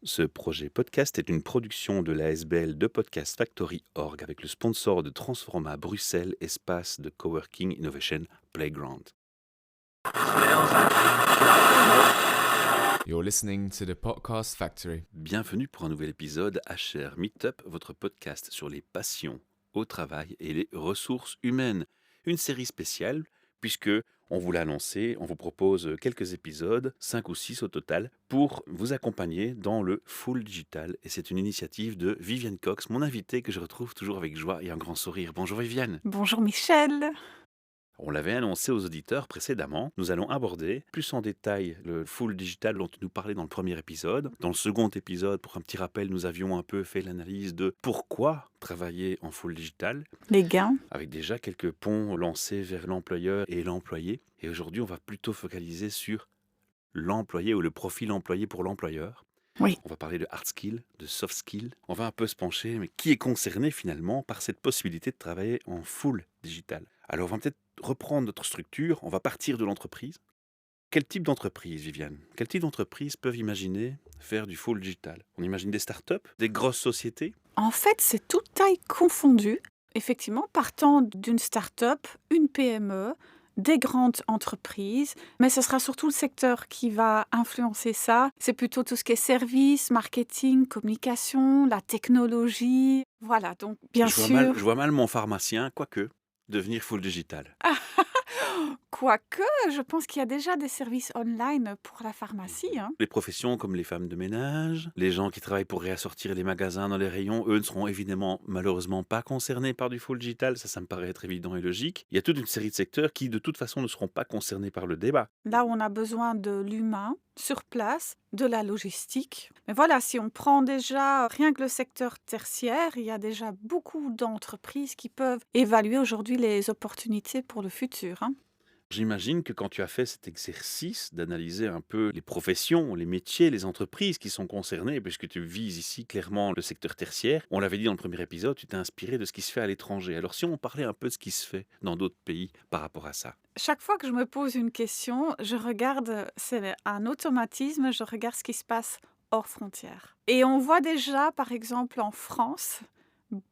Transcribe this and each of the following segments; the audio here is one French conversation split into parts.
Ce projet podcast est une production de l'ASBL de Podcast Factory Org avec le sponsor de Transforma Bruxelles, espace de Coworking Innovation Playground. You're listening to the Podcast Factory. Bienvenue pour un nouvel épisode HR Meetup, votre podcast sur les passions au travail et les ressources humaines. Une série spéciale puisque, on vous l'a annoncé, on vous propose quelques épisodes, 5 ou 6 au total, pour vous accompagner dans le full digital. Et c'est une initiative de Viviane Cox, mon invitée que je retrouve toujours avec joie et un grand sourire. Bonjour Viviane. Bonjour Michel. On l'avait annoncé aux auditeurs précédemment. Nous allons aborder plus en détail le full digital dont tu nous parlais dans le premier épisode. Dans le second épisode, pour un petit rappel, nous avions un peu fait l'analyse de pourquoi travailler en full digital, Les gains. avec déjà quelques ponts lancés vers l'employeur et l'employé. Et aujourd'hui, on va plutôt focaliser sur l'employé ou le profil employé pour l'employeur. Oui. On va parler de hard skills, de soft skills. On va un peu se pencher, mais qui est concerné finalement par cette possibilité de travailler en full digital? Alors, on va peut-être reprendre notre structure. On va partir de l'entreprise. Quel type d'entreprise, Viviane? Quel type d'entreprise peuvent imaginer faire du full digital? On imagine des startups, des grosses sociétés? En fait, c'est toute taille confondue. Effectivement, partant d'une start-up, une PME, des grandes entreprises, mais ce sera surtout le secteur qui va influencer ça. C'est plutôt tout ce qui est services, marketing, communication, la technologie. Voilà, donc bien Je sûr. vois mal mon pharmacien, quoique, devenir full digital. Quoique, je pense qu'il y a déjà des services online pour la pharmacie, hein. Les professions comme les femmes de ménage, les gens qui travaillent pour réassortir les magasins dans les rayons, eux ne seront évidemment malheureusement pas concernés par du full digital, ça me paraît être évident et logique. Il y a toute une série de secteurs qui de toute façon ne seront pas concernés par le débat. Là, on a besoin de l'humain sur place, de la logistique. Mais voilà, si on prend déjà rien que le secteur tertiaire, il y a déjà beaucoup d'entreprises qui peuvent évaluer aujourd'hui les opportunités pour le futur, hein. J'imagine que quand tu as fait cet exercice d'analyser un peu les professions, les métiers, les entreprises qui sont concernées, puisque tu vises ici clairement le secteur tertiaire, on l'avait dit dans le premier épisode, tu t'es inspiré de ce qui se fait à l'étranger. Alors si on parlait un peu de ce qui se fait dans d'autres pays par rapport à ça. Chaque fois que je me pose une question, je regarde, c'est un automatisme, je regarde ce qui se passe hors frontières. Et on voit déjà, par exemple, en France,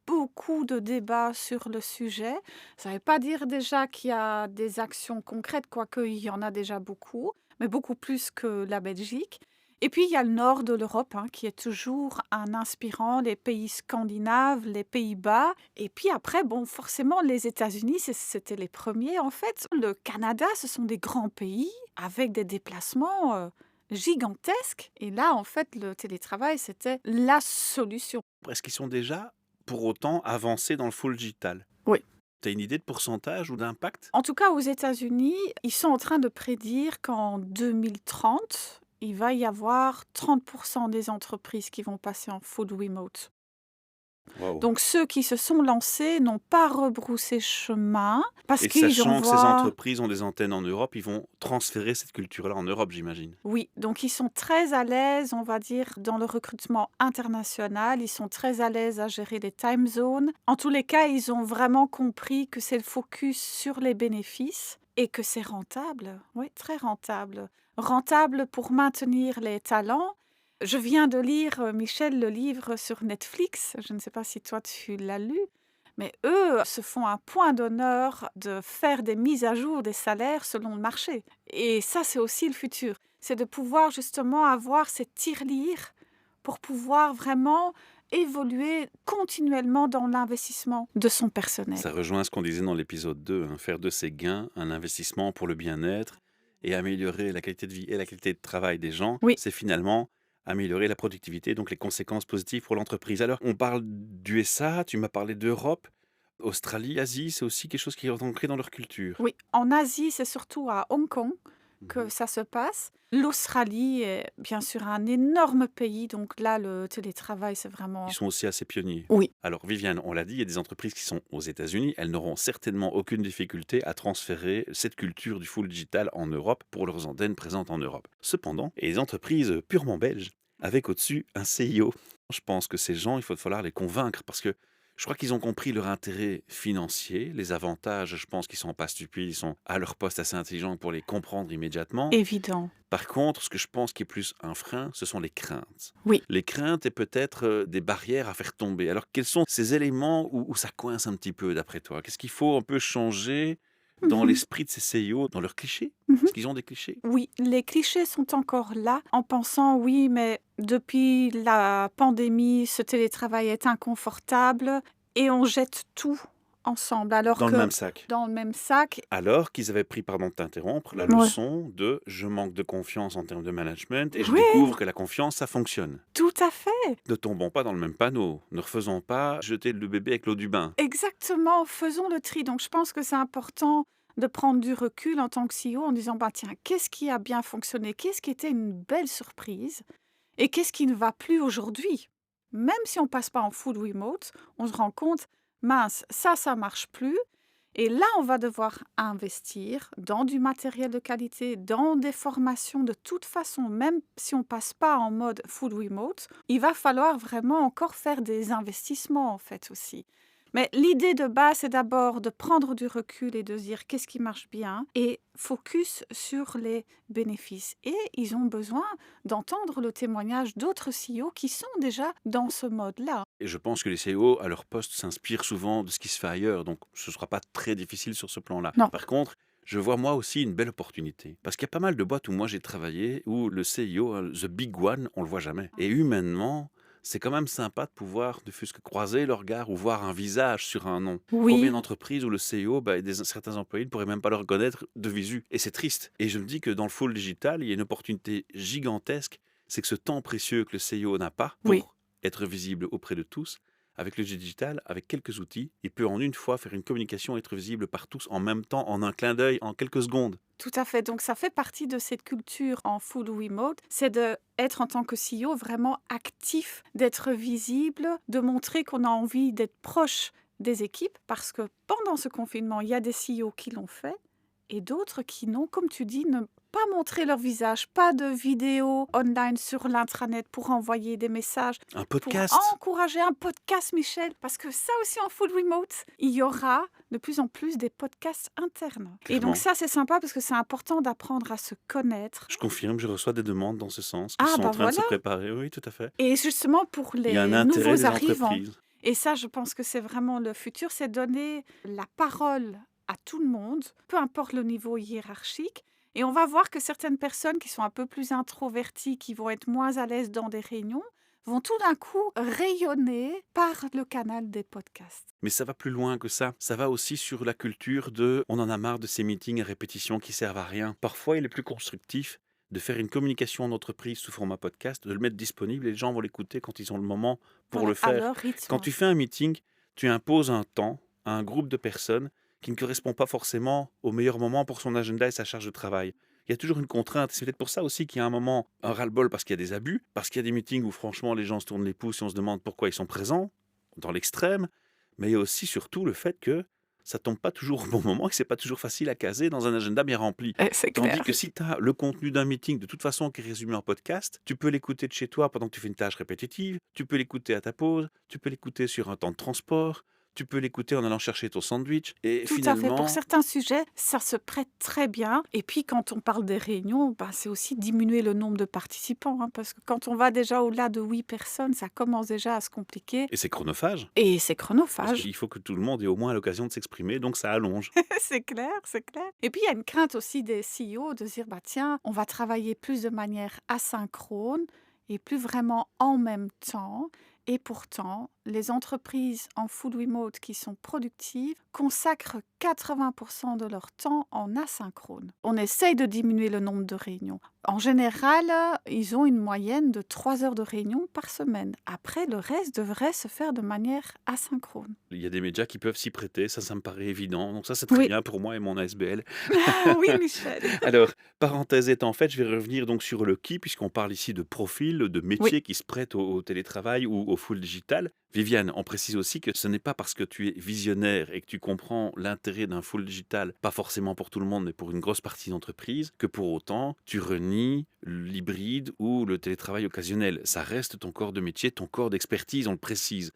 beaucoup de débats sur le sujet. Ça ne veut pas dire déjà qu'il y a des actions concrètes, quoique il y en a déjà beaucoup, mais beaucoup plus que la Belgique. Et puis, il y a le nord de l'Europe, hein, qui est toujours un inspirant, les pays scandinaves, les Pays-Bas. Et puis après, bon, forcément, les États-Unis, c'était les premiers, en fait. Le Canada, ce sont des grands pays avec des déplacements gigantesques. Et là, en fait, le télétravail, c'était la solution. Est-ce qu'ils sont déjà pour autant avancés dans le full digital? Oui. Tu as une idée de pourcentage ou d'impact? En tout cas, aux États-Unis, ils sont en train de prédire qu'en 2030, il va y avoir 30% des entreprises qui vont passer en full remote. Wow. Donc ceux qui se sont lancés n'ont pas rebroussé chemin parce Et qu'ils sachant que ces envoient... entreprises ont des antennes en Europe, ils vont transférer cette culture-là en Europe, j'imagine. Oui, donc ils sont très à l'aise, on va dire, dans le recrutement international. Ils sont très à l'aise à gérer les time zones. En tous les cas, ils ont vraiment compris que c'est le focus sur les bénéfices et que c'est rentable. Oui, très rentable. Rentable pour maintenir les talents. Je viens de lire, Michel, le livre sur Netflix. Je ne sais pas si toi tu l'as lu. Mais eux se font un point d'honneur de faire des mises à jour des salaires selon le marché. Et ça, c'est aussi le futur. C'est de pouvoir justement avoir ces tirelires pour pouvoir vraiment évoluer continuellement dans l'investissement de son personnel. Ça rejoint ce qu'on disait dans l'épisode 2, hein, faire de ses gains un investissement pour le bien-être et améliorer la qualité de vie et la qualité de travail des gens, Oui. c'est finalement améliorer la productivité, donc les conséquences positives pour l'entreprise. Alors, on parle d'USA, tu m'as parlé d'Europe, Australie, Asie, c'est aussi quelque chose qui est ancré dans leur culture. Oui, en Asie, c'est surtout à Hong Kong que Mhm. ça se passe. L'Australie est bien sûr un énorme pays, donc là, le télétravail, c'est vraiment... Ils sont aussi assez pionniers. Oui. Alors, Viviane, on l'a dit, il y a des entreprises qui sont aux États-Unis. Elles n'auront certainement aucune difficulté à transférer cette culture du full digital en Europe pour leurs antennes présentes en Europe. Cependant, et les entreprises purement belges, avec au-dessus un CIO. Je pense que ces gens, il va falloir les convaincre parce que Je crois qu'ils ont compris leur intérêt financier, les avantages, je pense qu'ils sont pas stupides, ils sont à leur poste assez intelligents pour les comprendre immédiatement. Évident. Par contre, ce que je pense qui est plus un frein, ce sont les craintes. Oui. Les craintes et peut-être des barrières à faire tomber. Alors, quels sont ces éléments où ça coince un petit peu, d'après toi? Qu'est-ce qu'il faut un peu changer dans Mhm. l'esprit de ces CEO, dans leurs clichés? Mhm. Est-ce qu'ils ont des clichés? Oui, les clichés sont encore là en pensant, oui, mais depuis la pandémie, ce télétravail est inconfortable et on jette tout ensemble, alors Dans le que même sac. dans le même sac, Alors qu'ils avaient pris, pardon de t'interrompre, la ouais, leçon de je manque de confiance en termes de management et je oui, découvre que la confiance, ça fonctionne. tout à fait, Ne tombons pas dans le même panneau. Ne refaisons pas jeter le bébé avec l'eau du bain. exactement, faisons le tri. Donc je pense que c'est important de prendre du recul en tant que CEO en disant, bah tiens, qu'est-ce qui a bien fonctionné, qu'est-ce qui était une belle surprise et qu'est-ce qui ne va plus aujourd'hui. Même si on passe pas en full remote, on se rend compte, mince, ça marche plus. Et là, on va devoir investir dans du matériel de qualité, dans des formations de toute façon, même si on passe pas en mode full remote, il va falloir vraiment encore faire des investissements en fait aussi. Mais l'idée de base, c'est d'abord de prendre du recul et de se dire qu'est-ce qui marche bien et focus sur les bénéfices. Et ils ont besoin d'entendre le témoignage d'autres CEO qui sont déjà dans ce mode-là. Et je pense que les CEO, à leur poste, s'inspirent souvent de ce qui se fait ailleurs. Donc, ce ne sera pas très difficile sur ce plan-là. Non. Par contre, je vois moi aussi une belle opportunité. Parce qu'il y a pas mal de boîtes où moi j'ai travaillé, où le CEO, hein, the big one, on le voit jamais. Et humainement, c'est quand même sympa de pouvoir, ne fût-ce que croiser le regard ou voir un visage sur un nom. Combien Oui, d'entreprises où le CEO, certains employés ne pourraient même pas le reconnaître de visu. Et c'est triste. Et je me dis que dans le full digital, il y a une opportunité gigantesque. C'est que ce temps précieux que le CEO n'a pas oui. pour être visible auprès de tous, avec le digital, avec quelques outils, il peut en une fois faire une communication, être visible par tous en même temps, en un clin d'œil, en quelques secondes. Tout à fait. Donc, ça fait partie de cette culture en full remote, c'est de être en tant que CEO vraiment actif, d'être visible, de montrer qu'on a envie d'être proche des équipes, parce que pendant ce confinement, il y a des CEO qui l'ont fait et d'autres qui n'ont, comme tu dis, ne pas montré leur visage, pas de vidéo online sur l'intranet pour envoyer des messages, Un pour podcast, encourager un podcast, Michel, parce que ça aussi en full remote, il y aura de plus en plus des podcasts internes. Et donc clairement. ça, c'est sympa parce que c'est important d'apprendre à se connaître. Je confirme, je reçois des demandes dans ce sens qui Ah sont en bah train de se voilà. préparer. Oui, tout à fait. Et justement pour Il y a un les intérêt nouveaux des arrivants. entreprises. Et ça, je pense que c'est vraiment le futur, c'est donner la parole à tout le monde, peu importe le niveau hiérarchique. Et on va voir que certaines personnes qui sont un peu plus introverties, qui vont être moins à l'aise dans des réunions, vont tout d'un coup rayonner par le canal des podcasts. Mais ça va plus loin que ça. Ça va aussi sur la culture de on en a marre de ces meetings à répétition qui servent à rien. Parfois, il est plus constructif de faire une communication en entreprise sous format podcast, de le mettre disponible et les gens vont l'écouter quand ils ont le moment pour Voilà, le à faire. leur Quand rythme. tu fais un meeting, tu imposes un temps à un groupe de personnes qui ne correspond pas forcément au meilleur moment pour son agenda et sa charge de travail. Il y a toujours une contrainte. C'est peut-être pour ça aussi qu'il y a un moment, un ras-le-bol parce qu'il y a des abus, parce qu'il y a des meetings où franchement les gens se tournent les pouces et on se demande pourquoi ils sont présents, dans l'extrême. Mais il y a aussi surtout le fait que ça tombe pas toujours au bon moment et que c'est pas toujours facile à caser dans un agenda bien rempli. C'est Tandis clair. que si tu as le contenu d'un meeting de toute façon qui est résumé en podcast, tu peux l'écouter de chez toi pendant que tu fais une tâche répétitive, tu peux l'écouter à ta pause, tu peux l'écouter sur un temps de transport, tu peux l'écouter en allant chercher ton sandwich. Et Tout à fait. Pour finalement, certains sujets, ça se prête très bien. Et puis, quand on parle des réunions, bah, c'est aussi diminuer le nombre de participants, hein, parce que quand on va déjà au-delà de 8 personnes, ça commence déjà à se compliquer. et c'est chronophage, Et c'est parce chronophage. qu'il faut que tout le monde ait au moins l'occasion de s'exprimer, donc ça allonge. C'est clair, c'est clair. Et puis, il y a une crainte aussi des CEO de se dire, bah, tiens, on va travailler plus de manière asynchrone et plus vraiment en même temps. Et pourtant, les entreprises en full remote qui sont productives consacrent 80% de leur temps en asynchrone. On essaye de diminuer le nombre de réunions. En général, ils ont une moyenne de 3 heures de réunion par semaine. Après, le reste devrait se faire de manière asynchrone. Il y a des médias qui peuvent s'y prêter, ça me paraît évident. Donc ça, c'est très Oui, bien pour moi et mon ASBL. oui, Michel. Alors, parenthèse étant faite, je vais revenir donc sur le qui, puisqu'on parle ici de profils, de Oui, métiers qui se prêtent au télétravail ou au full digital. Viviane, on précise aussi que ce n'est pas parce que tu es visionnaire et que tu comprends l'intérêt d'un full digital, pas forcément pour tout le monde, mais pour une grosse partie d'entreprise, que pour autant, tu renies l'hybride ou le télétravail occasionnel. Ça reste ton corps de métier, ton corps d'expertise, on le précise.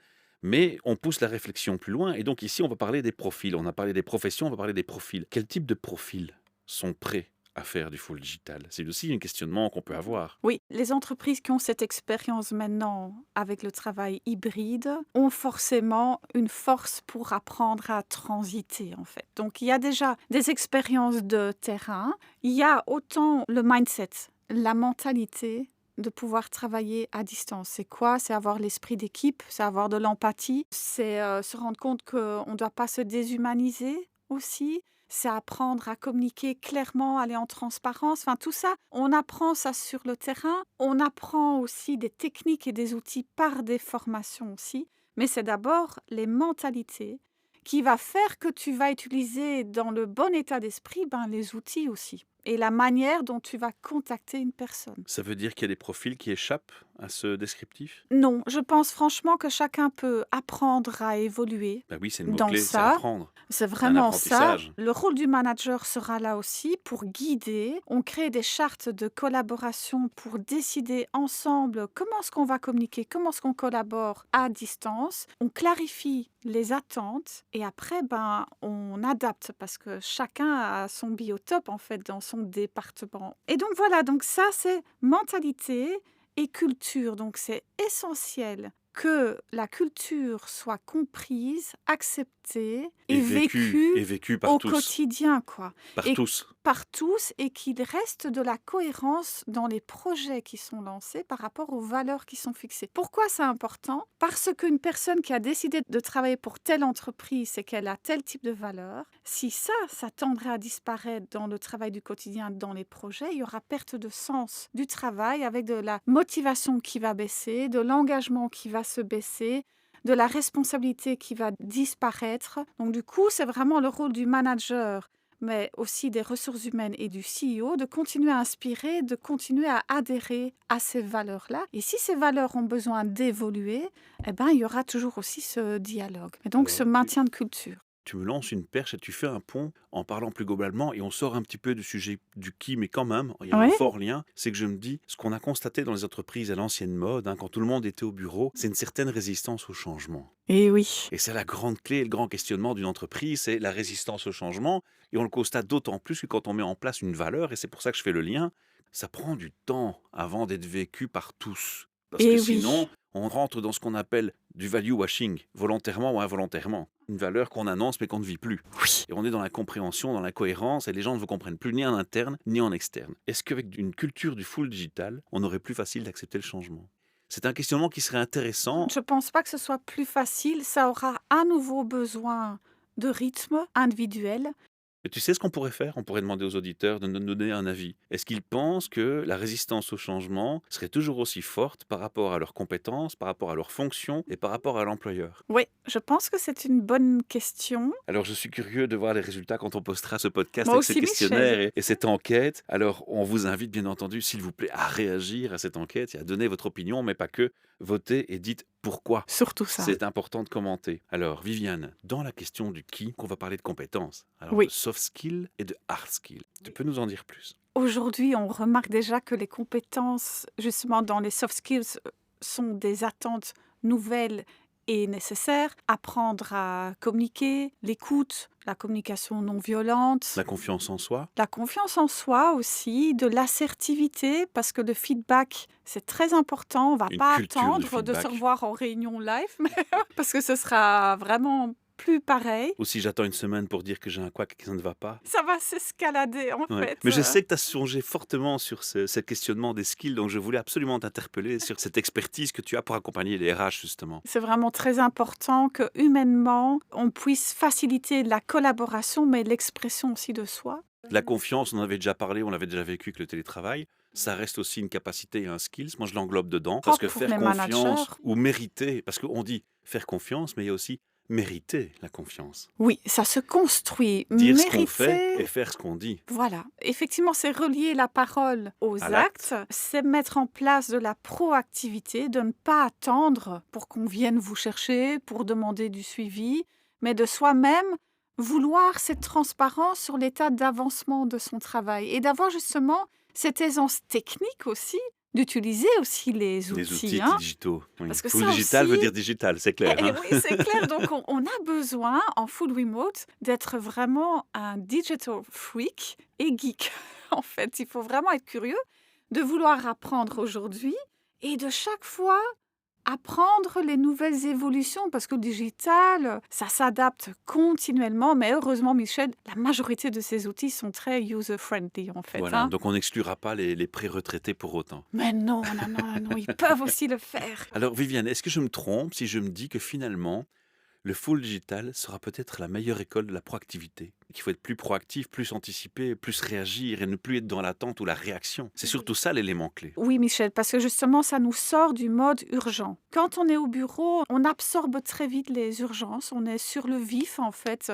Mais on pousse la réflexion plus loin et donc ici, on va parler des profils. On a parlé des professions, on va parler des profils. Quel type de profils sont prêts à faire du full digital? C'est aussi un questionnement qu'on peut avoir. Oui, les entreprises qui ont cette expérience maintenant avec le travail hybride ont forcément une force pour apprendre à transiter en fait. Donc il y a déjà des expériences de terrain, il y a autant le mindset, la mentalité de pouvoir travailler à distance. C'est quoi? C'est avoir l'esprit d'équipe, c'est avoir de l'empathie, c'est se rendre compte qu'on ne doit pas se déshumaniser aussi. C'est apprendre à communiquer clairement, aller en transparence. Enfin, tout ça, on apprend ça sur le terrain. On apprend aussi des techniques et des outils par des formations aussi. Mais c'est d'abord les mentalités qui va faire que tu vas utiliser dans le bon état d'esprit les outils aussi. Et la manière dont tu vas contacter une personne. Ça veut dire qu'il y a des profils qui échappent à ce descriptif? Non, je pense franchement que chacun peut apprendre à évoluer Bah oui, c'est le dans mot-clé, c'est ça. apprendre. C'est C'est un vraiment ça. apprentissage. Le rôle du manager sera là aussi pour guider. On crée des chartes de collaboration pour décider ensemble comment est-ce qu'on va communiquer, comment est-ce qu'on collabore à distance. On clarifie les attentes et après, on adapte parce que chacun a son biotope en fait dans son département. Et donc voilà, donc ça c'est mentalité et culture. Donc c'est essentiel que la culture soit comprise, acceptée Et et vécu vécue par au tous. quotidien, quoi. Par Et tous. par tous, et qu'il reste de la cohérence dans les projets qui sont lancés par rapport aux valeurs qui sont fixées. Pourquoi c'est important? Parce qu'une personne qui a décidé de travailler pour telle entreprise, c'est qu'elle a tel type de valeurs. Si ça tendrait à disparaître dans le travail du quotidien, dans les projets, il y aura perte de sens du travail avec de la motivation qui va baisser, de l'engagement qui va se baisser, de la responsabilité qui va disparaître. Donc du coup, c'est vraiment le rôle du manager, mais aussi des ressources humaines et du CEO, de continuer à inspirer, de continuer à adhérer à ces valeurs-là. Et si ces valeurs ont besoin d'évoluer, il y aura toujours aussi ce dialogue. Et donc ce Alors, maintien de culture. tu me lances une perche et tu fais un pont en parlant plus globalement et on sort un petit peu du sujet du qui, mais quand même, il y a un Oui. fort lien. C'est que je me dis, ce qu'on a constaté dans les entreprises à l'ancienne mode, quand tout le monde était au bureau, c'est une certaine résistance au changement. Et oui. Et c'est la grande clé, le grand questionnement d'une entreprise, c'est la résistance au changement. Et on le constate d'autant plus que quand on met en place une valeur, et c'est pour ça que je fais le lien, ça prend du temps avant d'être vécu par tous. Parce que Et sinon, oui. on rentre dans ce qu'on appelle du value washing, volontairement ou involontairement. Une valeur qu'on annonce mais qu'on ne vit plus. Oui. Et on est dans la compréhension, dans la cohérence, et les gens ne vous comprennent plus ni en interne ni en externe. Est-ce qu'avec une culture du full digital, on aurait plus facile d'accepter le changement? C'est un questionnement qui serait intéressant. Je ne pense pas que ce soit plus facile. Ça aura à nouveau besoin de rythme individuel. Et tu sais ce qu'on pourrait faire? On pourrait demander aux auditeurs de nous donner un avis. Est-ce qu'ils pensent que la résistance au changement serait toujours aussi forte par rapport à leurs compétences, par rapport à leurs fonctions et par rapport à l'employeur? Oui, je pense que c'est une bonne question. Alors, je suis curieux de voir les résultats quand on postera ce podcast Moi avec ce aussi, questionnaire Michel. et cette enquête. Alors, on vous invite bien entendu, s'il vous plaît, à réagir à cette enquête et à donner votre opinion, mais pas que. Votez et dites pourquoi. Surtout ça. C'est important de commenter. Alors, Viviane, dans la question du qui, qu'on va parler de compétences. Alors, Oui. de soft skills et de hard skills. Tu peux nous en dire plus? Aujourd'hui, on remarque déjà que les compétences, justement, dans les soft skills, sont des attentes nouvelles et nécessaires. Apprendre à communiquer, l'écoute, la communication non violente, La confiance en soi? la confiance en soi aussi, de l'assertivité, parce que le feedback, c'est très important. On ne va Une pas culture du attendre de se feedback. revoir en réunion live, parce que ce sera vraiment plus pareil. Ou si j'attends une semaine pour dire que j'ai un couac et que ça ne va pas? Ça va s'escalader, en Ouais. fait. Mais je sais que tu as songé fortement sur ce questionnement des skills, donc je voulais absolument t'interpeller sur cette expertise que tu as pour accompagner les RH, justement. C'est vraiment très important que humainement, on puisse faciliter la collaboration, mais l'expression aussi de soi. La confiance, on en avait déjà parlé, on l'avait déjà vécu avec le télétravail. Ça reste aussi une capacité et un skills. Moi, je l'englobe dedans. Parce que Pour faire les confiance managers. ou mériter, parce qu'on dit faire confiance, mais il y a aussi mériter la confiance. Oui, ça se construit. Dire ce qu'on fait Mériter. et faire ce qu'on dit. Voilà. Effectivement, c'est relier la parole aux À l'acte. actes. C'est mettre en place de la proactivité, de ne pas attendre pour qu'on vienne vous chercher, pour demander du suivi, mais de soi-même vouloir cette transparence sur l'état d'avancement de son travail et d'avoir justement cette aisance technique aussi d'utiliser aussi les Les outils, outils hein, digitaux. Oui. parce que Full ça digital veut aussi, dire digital, c'est clair. eh Hein. oui, c'est clair. Donc, on a besoin, en full remote, d'être vraiment un digital freak et geek. En fait, il faut vraiment être curieux, de vouloir apprendre aujourd'hui et de chaque fois apprendre les nouvelles évolutions parce que le digital, ça s'adapte continuellement. Mais heureusement, Michel, la majorité de ces outils sont très user-friendly, en fait, Voilà, hein. donc on n'exclura pas les pré-retraités pour autant. Mais non, non, non, non, non, ils peuvent aussi le faire. Alors Viviane, est-ce que je me trompe si je me dis que finalement, le full digital sera peut-être la meilleure école de la proactivité? Qu'il faut être plus proactif, plus anticiper, plus réagir et ne plus être dans l'attente ou la réaction. C'est surtout ça l'élément clé. Oui, Michel, parce que justement, ça nous sort du mode urgent. Quand on est au bureau, on absorbe très vite les urgences, on est sur le vif, en fait.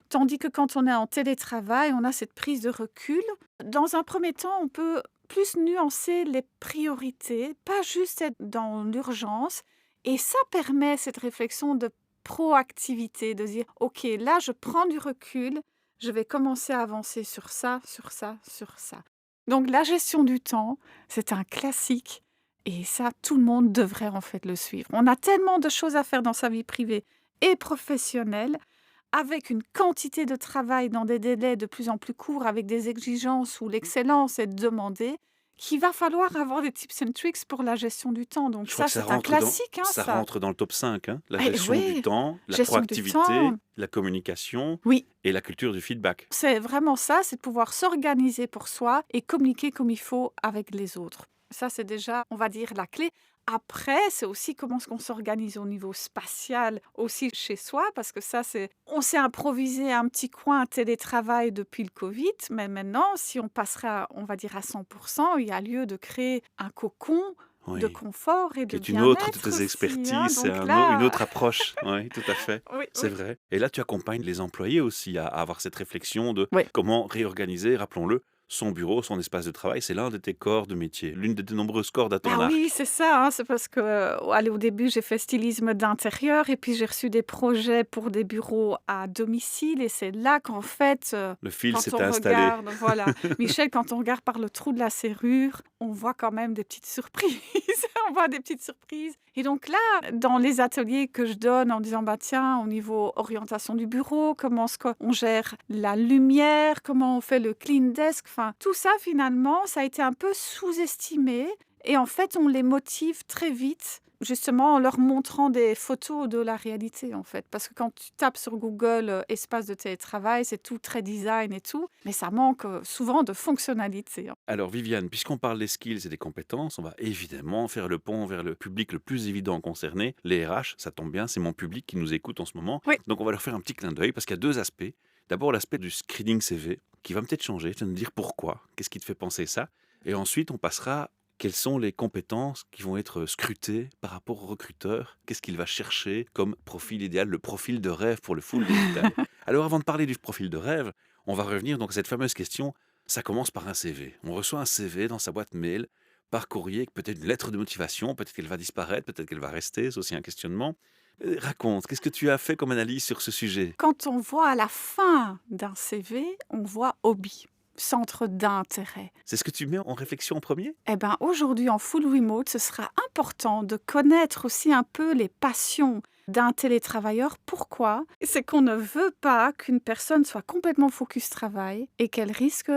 Tandis que quand on est en télétravail, on a cette prise de recul. Dans un premier temps, on peut plus nuancer les priorités, pas juste être dans l'urgence. Et ça permet cette réflexion de proactivité, de dire, OK, là, je prends du recul, je vais commencer à avancer sur ça, sur ça, sur ça. Donc la gestion du temps, c'est un classique. Et ça, tout le monde devrait en fait le suivre. On a tellement de choses à faire dans sa vie privée et professionnelle avec une quantité de travail dans des délais de plus en plus courts, avec des exigences où l'excellence est demandée, qu'il va falloir avoir des tips and tricks pour la gestion du temps. Donc Je crois ça, que c'est un classique, hein, ça ça. rentre dans le top 5, hein, la Eh gestion du oui, temps, la gestion du proactivité, temps. la communication Oui, et la culture du feedback. c'est vraiment ça, c'est de pouvoir s'organiser pour soi et communiquer comme il faut avec les autres. Ça, c'est déjà, on va dire, la clé. Après, c'est aussi comment est-ce qu'on s'organise au niveau spatial, aussi chez soi, parce que ça, c'est... On s'est improvisé un petit coin télétravail depuis le Covid, mais maintenant, si on passerait, on va dire, à 100%, il y a lieu de créer un cocon de Oui. confort et Qui de est une autre de bien-être tes aussi, hein. expertises, c'est Donc une là, autre approche. Oui, tout à fait. oui, C'est oui. vrai. Et là, tu accompagnes les employés aussi à avoir cette réflexion de Oui. comment réorganiser, rappelons-le, son bureau, son espace de travail. C'est l'un de tes corps de métier, l'une de tes nombreuses cordes à ton Ah oui, arc. c'est ça, hein, c'est parce que, allez, au début, j'ai fait stylisme d'intérieur et puis j'ai reçu des projets pour des bureaux à domicile et c'est là qu'en fait, Le fil quand s'est on installé. regarde, voilà, Michel, quand on regarde par le trou de la serrure, on voit quand même des petites surprises. On voit des petites surprises. Et donc là, dans les ateliers que je donne en disant, bah tiens, au niveau orientation du bureau, comment est-ce qu'on gère la lumière, comment on fait le clean desk, enfin, tout ça finalement, ça a été un peu sous-estimé. Et en fait, on les motive très vite, justement en leur montrant des photos de la réalité, en fait. Parce que quand tu tapes sur Google espace de télétravail, c'est tout très design et tout, mais ça manque souvent de fonctionnalité, hein. Alors Viviane, puisqu'on parle des skills et des compétences, on va évidemment faire le pont vers le public le plus évident concerné, les RH. Ça tombe bien, c'est mon public qui nous écoute en ce moment. Oui. Donc on va leur faire un petit clin d'œil parce qu'il y a deux aspects. D'abord l'aspect du screening CV qui va peut-être changer, tu vas nous dire pourquoi, qu'est-ce qui te fait penser ça. Et ensuite on passera quelles sont les compétences qui vont être scrutées par rapport au recruteur, qu'est-ce qu'il va chercher comme profil idéal, le profil de rêve pour le full digital. Alors avant de parler du profil de rêve, on va revenir donc à cette fameuse question. Ça commence par un CV. On reçoit un CV dans sa boîte mail, par courrier, avec peut-être une lettre de motivation, peut-être qu'elle va disparaître, peut-être qu'elle va rester, c'est aussi un questionnement. Raconte, qu'est-ce que tu as fait comme analyse sur ce sujet? Quand on voit à la fin d'un CV, on voit hobby, centre d'intérêt. C'est ce que tu mets en réflexion en premier? Eh bien, aujourd'hui, en full remote, ce sera important de connaître aussi un peu les passions d'un télétravailleur. Pourquoi? C'est qu'on ne veut pas qu'une personne soit complètement focus travail et qu'elle risque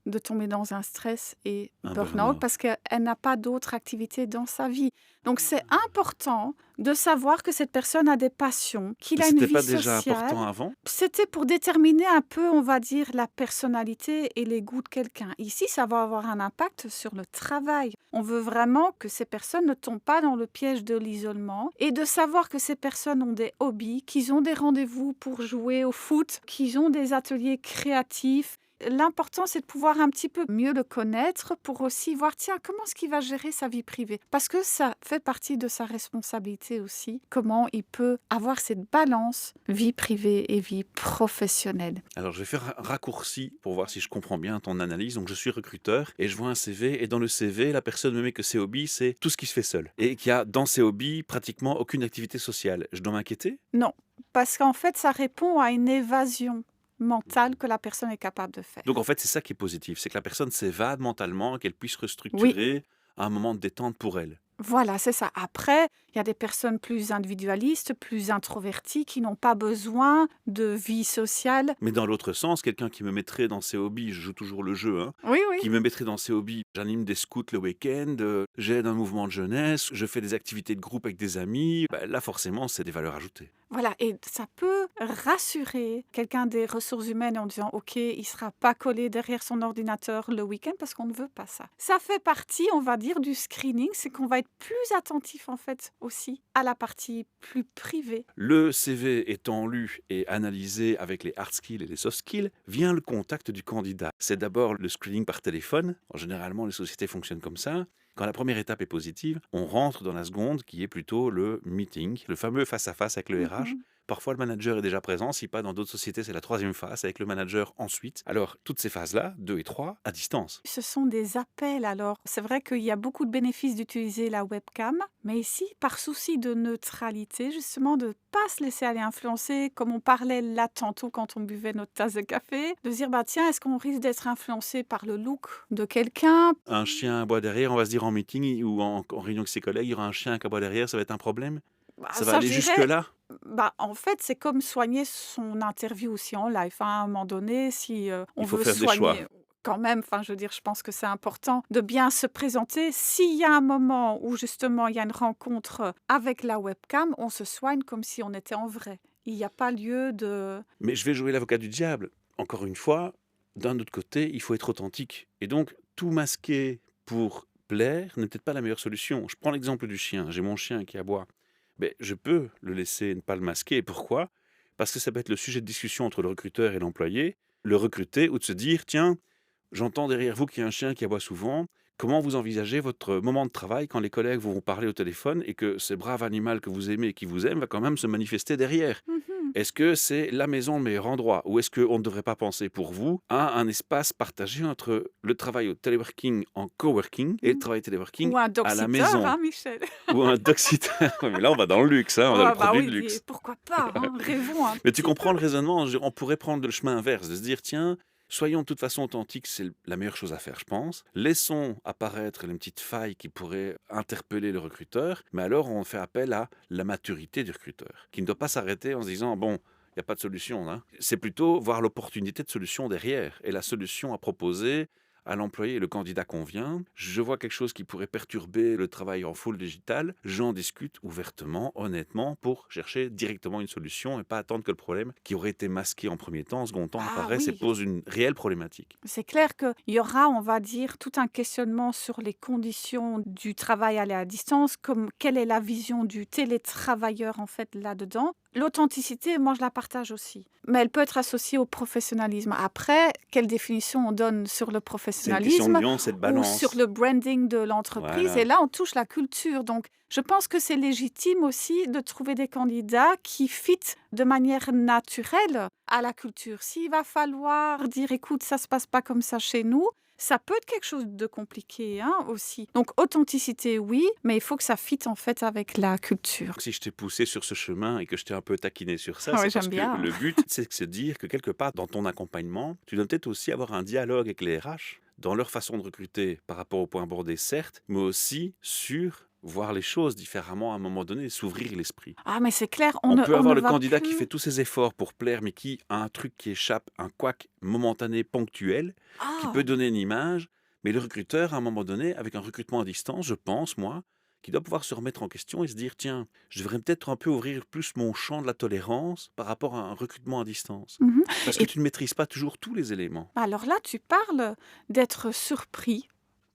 de tomber dans un stress et Un burn-out burn-out. parce qu'elle n'a pas d'autres activités dans sa vie. Donc, c'est important de savoir que cette personne a des passions, qu'il Mais a une c'était vie pas déjà sociale. important avant? C'était pour déterminer un peu, on va dire, la personnalité et les goûts de quelqu'un. Ici, ça va avoir un impact sur le travail. On veut vraiment que ces personnes ne tombent pas dans le piège de l'isolement et de savoir que ces personnes ont des hobbies, qu'ils ont des rendez-vous pour jouer au foot, qu'ils ont des ateliers créatifs. L'important, c'est de pouvoir un petit peu mieux le connaître pour aussi voir, tiens, comment est-ce qu'il va gérer sa vie privée? Parce que ça fait partie de sa responsabilité aussi, comment il peut avoir cette balance vie privée et vie professionnelle. Alors, je vais faire un raccourci pour voir si je comprends bien ton analyse. Donc, je suis recruteur et je vois un CV. Et dans le CV, la personne me met que ses hobbies, c'est tout ce qui se fait seul. Et qu'il y a dans ses hobbies pratiquement aucune activité sociale. Je dois m'inquiéter? Non, parce qu'en fait, ça répond à une évasion mentale que la personne est capable de faire. Donc, en fait, c'est ça qui est positif. C'est que la personne s'évade mentalement, qu'elle puisse Oui, restructurer un moment de détente pour elle. Voilà, c'est ça. Après, il y a des personnes plus individualistes, plus introverties, qui n'ont pas besoin de vie sociale. Mais dans l'autre sens, quelqu'un qui me mettrait dans ses hobbies, je joue toujours le jeu, hein, Oui, oui. qui me mettrait dans ses hobbies, j'anime des scouts le week-end, j'aide un mouvement de jeunesse, je fais des activités de groupe avec des amis, là forcément c'est des valeurs ajoutées. Voilà, et ça peut rassurer quelqu'un des ressources humaines en disant OK, il ne sera pas collé derrière son ordinateur le week-end parce qu'on ne veut pas ça. Ça fait partie, on va dire, du screening, c'est qu'on va être plus attentif en fait aussi à la partie plus privée. Le CV étant lu et analysé avec les hard skills et les soft skills, vient le contact du candidat. C'est d'abord le screening par téléphone. Généralement, les sociétés fonctionnent comme ça. Quand la première étape est positive, on rentre dans la seconde qui est plutôt le meeting, le fameux face-à-face avec le RH. Mhm. Parfois, le manager est déjà présent. Si pas, dans d'autres sociétés, c'est la troisième phase avec le manager ensuite. Alors, toutes ces phases-là, 2 et 3, à distance. Ce sont des appels alors. C'est vrai qu'il y a beaucoup de bénéfices d'utiliser la webcam, mais ici, par souci de neutralité, justement, de ne pas se laisser aller influencer, comme on parlait là tantôt quand on buvait notre tasse de café, de se dire, bah tiens, est-ce qu'on risque d'être influencé par le look de quelqu'un? Un chien aboie derrière, on va se dire en meeting ou en réunion avec ses collègues, il y aura un chien qui aboie derrière, ça va être un problème? Bah, Ça va ça, aller je dirais, jusque-là? bah, en fait, c'est comme soigner son interview aussi en live, hein. À un moment donné, si on Il faut veut faire des choix. soigner, quand même, enfin, je veux dire, je pense que c'est important de bien se présenter. S'il y a un moment où justement il y a une rencontre avec la webcam, on se soigne comme si on était en vrai. Il n'y a pas lieu de... Mais je vais jouer l'avocat du diable. Encore une fois, d'un autre côté, il faut être authentique. Et donc, tout masquer pour plaire n'est peut-être pas la meilleure solution. Je prends l'exemple du chien. J'ai mon chien qui aboie. Mais je peux le laisser ne pas le masquer. Pourquoi? Parce que ça peut être le sujet de discussion entre le recruteur et l'employé. Le recruter ou de se dire, tiens, j'entends derrière vous qu'il y a un chien qui aboie souvent. Comment vous envisagez votre moment de travail quand les collègues vous vont parler au téléphone et que ce brave animal que vous aimez et qui vous aime va quand même se manifester derrière? Mhm. Est-ce que c'est la maison le meilleur endroit? Ou est-ce qu'on ne devrait pas penser pour vous à un espace partagé entre le travail au téléworking en coworking et le travail téléworking Ou un à la doxiteur, maison? hein, Michel? Ou un doxiteur? Ouais, mais là, on va dans le luxe, hein, on a le Ah, bah produit oui, de luxe. pourquoi pas, hein, rêvons un Mais tu petit comprends peu. le raisonnement, on pourrait prendre le chemin inverse, de se dire, tiens, soyons de toute façon authentiques, c'est la meilleure chose à faire, je pense. Laissons apparaître les petites failles qui pourraient interpeller le recruteur, mais alors on fait appel à la maturité du recruteur, qui ne doit pas s'arrêter en se disant, bon, il n'y a pas de solution, hein. C'est plutôt voir l'opportunité de solution derrière, et la solution à proposer à l'employé et le candidat convient. Je vois quelque chose qui pourrait perturber le travail en full digital, j'en discute ouvertement, honnêtement, pour chercher directement une solution et pas attendre que le problème, qui aurait été masqué en premier temps, en second temps, Ah apparaisse et oui. pose une réelle problématique. C'est clair qu'il y aura, on va dire, tout un questionnement sur les conditions du travail à distance, comme quelle est la vision du télétravailleur en fait là-dedans. L'authenticité, moi je la partage aussi, mais elle peut être associée au professionnalisme. Après, quelle définition on donne sur le C'est une question de professionnalisme nuance et de ou sur balance. le branding de l'entreprise? Voilà. Et là, on touche la culture. Donc, je pense que c'est légitime aussi de trouver des candidats qui fitent de manière naturelle à la culture. S'il va falloir dire, écoute, ça se passe pas comme ça chez nous, ça peut être quelque chose de compliqué, hein, aussi. Donc, authenticité, oui, mais il faut que ça fitte en fait avec la culture. Si je t'ai poussé sur ce chemin et que je t'ai un peu taquiné sur ça, Ah ouais, c'est parce j'aime que bien. le but, c'est de se dire que quelque part, dans ton accompagnement, tu dois peut-être aussi avoir un dialogue avec les RH, dans leur façon de recruter par rapport au point abordé, certes, mais aussi sur voir les choses différemment à un moment donné, s'ouvrir l'esprit. Ah, mais c'est clair, On peut on avoir ne le va candidat qui plus... fait tous ses efforts pour plaire, mais qui a un truc qui échappe, un couac momentané, ponctuel, qui Ah, peut donner une image, mais le recruteur, à un moment donné, avec un recrutement à distance, je pense, moi, qui doit pouvoir se remettre en question et se dire, tiens, je devrais peut-être un peu ouvrir plus mon champ de la tolérance par rapport à un recrutement à distance. mhm. Parce que Et tu ne maîtrises pas toujours tous les éléments. alors là, tu parles d'être surpris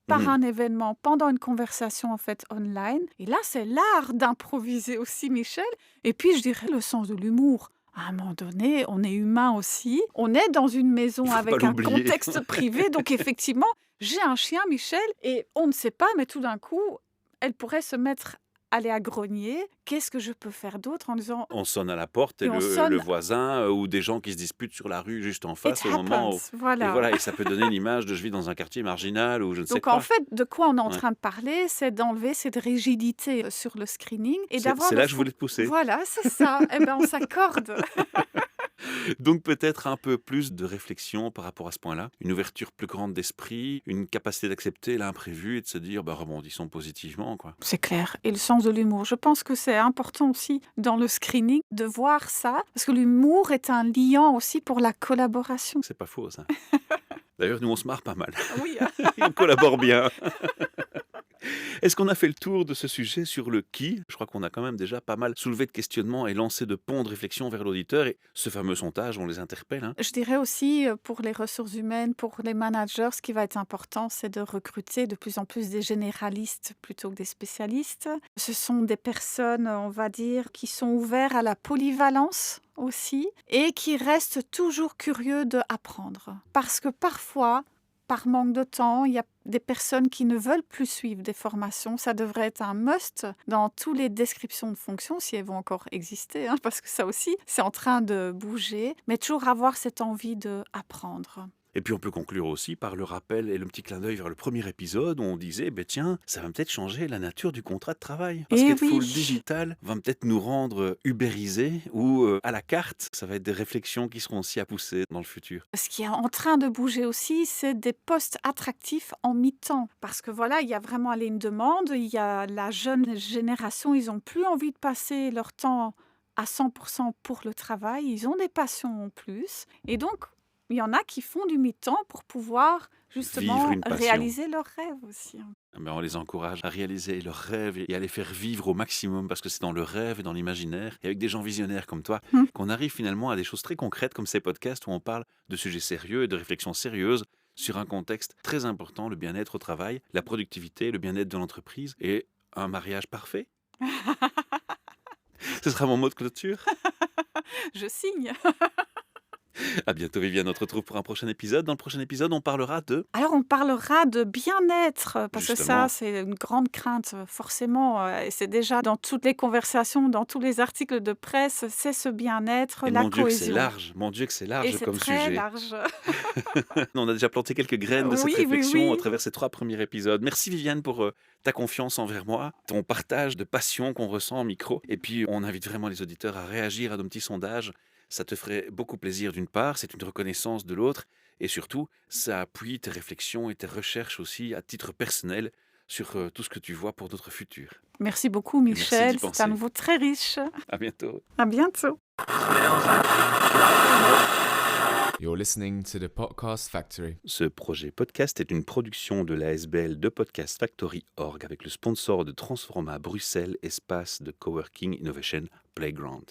par Mhm. un événement pendant une conversation en fait online. Et là, c'est l'art d'improviser aussi, Michel. Et puis, je dirais le sens de l'humour. À un moment donné, on est humain aussi. On est dans une maison Il faut pas avec un l'oublier. contexte privé. Donc, effectivement, j'ai un chien, Michel, et on ne sait pas, mais tout d'un coup, elle pourrait se mettre à aller à grogner. Qu'est-ce que je peux faire d'autre en disant... On sonne à la porte et Et on le sonne, voisin ou des gens qui se disputent sur la rue juste en it face au moment où... happens. Et Voilà. voilà, et ça peut donner une image de je vis dans un quartier marginal ou je ne sais Donc, en quoi. fait, de quoi on est en Ouais. train de parler, c'est d'enlever cette rigidité sur le screening et d'avoir C'est le là que je voulais te pousser. Voilà, c'est ça. Eh ben, on s'accorde. Donc peut-être un peu plus de réflexion par rapport à ce point-là, une ouverture plus grande d'esprit, une capacité d'accepter l'imprévu et de se dire rebondissons positivement, quoi. C'est clair. Et le sens de l'humour. Je pense que c'est important aussi dans le screening de voir ça, parce que l'humour est un liant aussi pour la collaboration. C'est pas faux ça. D'ailleurs, nous on se marre pas mal. Ah oui, Et on collabore bien. Est-ce qu'on a fait le tour de ce sujet sur le qui? Je crois qu'on a quand même déjà pas mal soulevé de questionnements et lancé de ponts de réflexion vers l'auditeur. Et ce fameux sondage, on les interpelle, hein. je dirais aussi pour les ressources humaines, pour les managers, ce qui va être important, c'est de recruter de plus en plus des généralistes plutôt que des spécialistes. Ce sont des personnes, on va dire, qui sont ouverts à la polyvalence aussi et qui restent toujours curieux d'apprendre. Parce que parfois, par manque de temps, il y a des personnes qui ne veulent plus suivre des formations. Ça devrait être un must dans toutes les descriptions de fonctions, si elles vont encore exister, hein, parce que ça aussi, c'est en train de bouger, mais toujours avoir cette envie d'apprendre. Et puis on peut conclure aussi par le rappel et le petit clin d'œil vers le premier épisode où on disait, tiens, ça va peut-être changer la nature du contrat de travail. Parce Eh qu'être full oui, digital va peut-être nous rendre ubérisés ou à la carte. Ça va être des réflexions qui seront aussi à pousser dans le futur. ce qui est en train de bouger aussi, c'est des postes attractifs en mi-temps. Parce que voilà, il y a vraiment allez, une demande, il y a la jeune génération, ils n'ont plus envie de passer leur temps à 100% pour le travail, ils ont des passions en plus. Et donc, il y en a qui font du mi-temps pour pouvoir Vivre justement une passion. réaliser leurs rêves aussi, hein. On les encourage à réaliser leurs rêves et à les faire vivre au maximum parce que c'est dans le rêve et dans l'imaginaire et avec des gens visionnaires comme toi Hmm. qu'on arrive finalement à des choses très concrètes comme ces podcasts où on parle de sujets sérieux et de réflexions sérieuses sur un contexte très important, le bien-être au travail, la productivité, le bien-être de l'entreprise et un mariage parfait. Ce sera mon mot de clôture. Je signe. À bientôt Viviane, on te retrouve pour un prochain épisode. Dans le prochain épisode, on parlera de... Alors, on parlera de bien-être, parce que Justement. ça, c'est une grande crainte, forcément. Et c'est déjà dans toutes les conversations, dans tous les articles de presse, c'est ce bien-être, Et la mon Dieu que c'est cohésion. large, mon Dieu que c'est Et large c'est comme très sujet. large. On a déjà planté quelques graines de cette Oui, oui, réflexion à oui. travers ces 3 premiers épisodes. Merci Viviane pour ta confiance envers moi, ton partage de passion qu'on ressent en micro. Et puis, on invite vraiment les auditeurs à réagir à nos petits sondages. Ça te ferait beaucoup plaisir d'une part, c'est une reconnaissance de l'autre. Et surtout, ça appuie tes réflexions et tes recherches aussi à titre personnel sur tout ce que tu vois pour notre futur. Merci beaucoup, Et merci d'y Michel. C'est penser. à nouveau très riche. À bientôt. À bientôt. You're listening to the Podcast Factory. Ce projet podcast est une production de l'ASBL de Podcast Factory Org avec le sponsor de Transforma Bruxelles, espace de coworking innovation Playground.